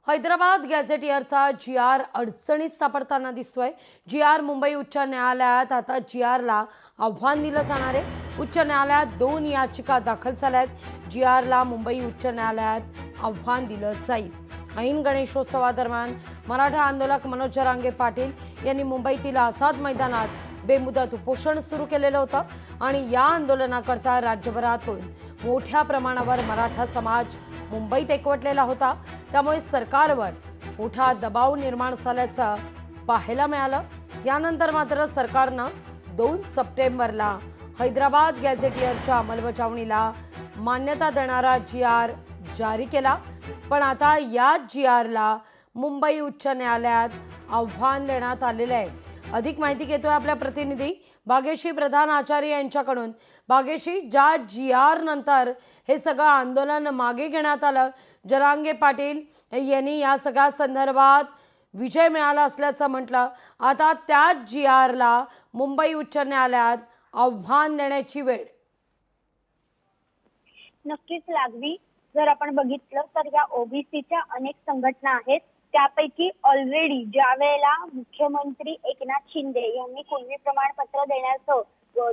Hyderabad गॅझेटियरचा G.R.. अडचणीत सापडताना दिसतोय। G.R.. Mumbai उच्च न्यायालयात आता जी.आर.ला आव्हान दिलं जाणार आहे। उच्च न्यायालयात 2 याचिका दाखल झाल्या आहेत। जी.आर.ला मुंबई उच्च न्यायालयात आव्हान दिलं जाईल। ऐन गणेशोत्सवादरम्यान मराठा आंदोलक मनोज जरांगे पाटील यांनी मुंबईतील आझाद मैदानात बेमुदत उपोषण सुरू केलेलं होतं आणि या आंदोलनाकरता राज्यभरातून मोठ्या प्रमाणावर मराठा समाज मुंबईत एकवटलेला होता। त्यामुळे सरकारवर मोठा दबाव निर्माण झाल्याचं पाहायला मिळालं। यानंतर मात्र सरकारनं 2 सप्टेंबरला हैदराबाद गॅझेटियरच्या अंमलबजावणीला मान्यता देणारा जी.आर. जारी केला। पण आता या जी.आर.ला मुंबई उच्च न्यायालयात आव्हान देण्यात आलेलं आहे। अधिक माहिती घेतोय आपल्या प्रतिनिधी भाग्यश्री प्रधान आचार्य यांच्याकडून। भाग्यश्री, ज्या जी.आर. नंतर हे सगळं आंदोलन मागे घेण्यात आलं, जरांगे पाटील यांनी या सगळ्या संदर्भात विजय मिळाला असल्याचं म्हटलं, आता त्याच जी.आर.ला मुंबई उच्च न्यायालयात आव्हान देण्याची वेळ। नक्कीच लागवी। जर आपण बघितलं तर या ओबीसीच्या अनेक संघटना आहेत, त्यापैकी ऑलरेडी ज्या वेळेला मुख्यमंत्री एकनाथ शिंदे यांनी कुणबी प्रमाणपत्र देण्याचं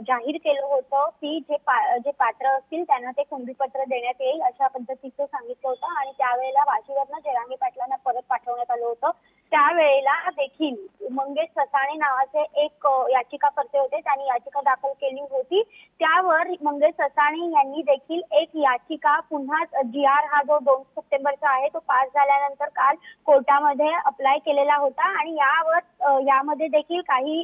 जाहीर केलं होतं की जे पात्र असतील त्यांना ते कुणबीपत्र देण्यात येईल अशा पद्धतीचं सांगितलं होतं आणि त्यावेळेला वाशीवरनं जरांगे पाटलांना परत पाठवण्यात आलं होतं। त्यावेळेला देखील मंगेश ससाणे नावाचे एक याचिकाकर्ते होते, त्यांनी याचिका दाखल केली होती। त्यावर मंगेश ससाणे यांनी देखील एक याचिका पुन्हा जी.आर. हा जो 2 सप्टेंबरचा आहे तो पास झाल्यानंतर काल कोर्टामध्ये अप्लाय केलेला होता आणि यामध्ये देखील काही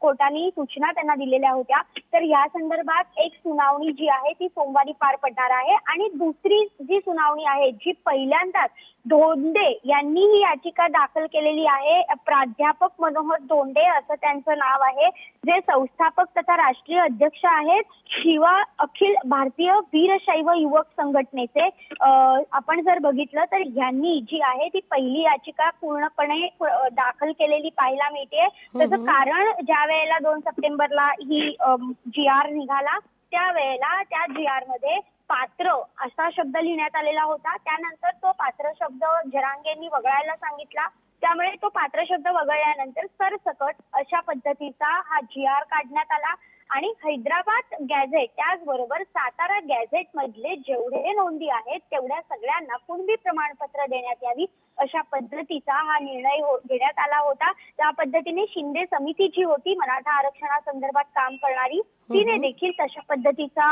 कोर्टाने सूचना त्यांना दिलेल्या होत्या। तर या संदर्भात एक सुनावणी जी आहे ती सोमवारी पार पडणार आहे आणि दुसरी जी सुनावणी आहे जी पहिल्यांदाच धोंडे यांनी ही याचिका दाखल केलेली आहे। प्राध्यापक मनोहर धोंडे असं त्यांचं नाव आहे, जे संस्थापक तथा राष्ट्रीय अध्यक्ष आहेत अखिल भारतीय वीरशैव युवक संघटनेचे। आपण जर बघितलं तर यांनी जी आहे ती पहिली याचिका पूर्णपणे दाखल केलेली पाहायला मिळते। त्याचं कारण ज्या वेळेला 2 सप्टेंबरला ही जी.आर. निघाला त्यावेळेला त्या जी.आर. मध्ये पात्र असा शब्द लिहिण्यात आलेला होता। त्यानंतर तो पात्र शब्द जरांगेंनी वगळायला सांगितला, त्यामुळे तो पात्र शब्द वगळल्यानंतर सरसकट अशा पद्धतीचा हा जी.आर. काढण्यात आला आणि हैदराबाद गॅझेट त्याचबरोबर सातारा गॅझेट मधले जेवढे नोंदी आहेत तेवढ्या सगळ्यांना कुणबी प्रमाणपत्र देण्यात यावी अशा पद्धतीचा हा निर्णय घेण्यात आला होता। त्या पद्धतीने शिंदे समिती जी होती मराठा आरक्षणासंदर्भात काम करणारी, तिने देखील तशा पद्धतीचा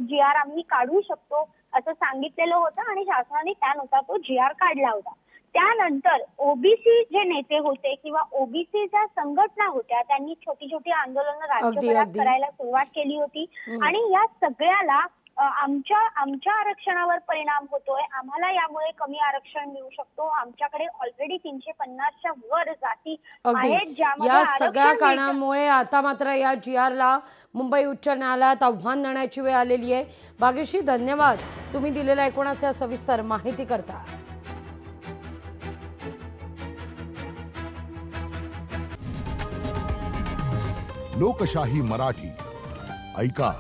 जी.आर. आम्ही काढू शकतो असं सांगितलेलं होतं आणि शासनाने त्यानुसार तो जी.आर. काढला होता। त्यानंतर ओबीसी जे नेते होते किंवा ओबीसीच्या संघटना होत्या त्यांनी छोटी छोटी आंदोलनं राज्यभरात करायला सुरुवात केली होती आणि या सगळ्याला आमच्या आरक्षणावर परिणाम होतोय, आम्हाला यामुळे कमी आरक्षण मिळू शकतो, आमच्याकडे ऑलरेडी 350च्या वर जाती आहेत ज्यामध्ये या सगळ्या कारणामुळे आता मात्र या जी.आर.ला मुंबई उच्च न्यायालयात आव्हान देण्याची वेळ आलेली आहे। भाग्यश्री, धन्यवाद तुम्ही दिलेल्या एकूणच सविस्तर माहिती करता। लोकशाही मराठी ऐका,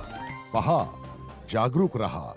पहा, जागरूक रहा।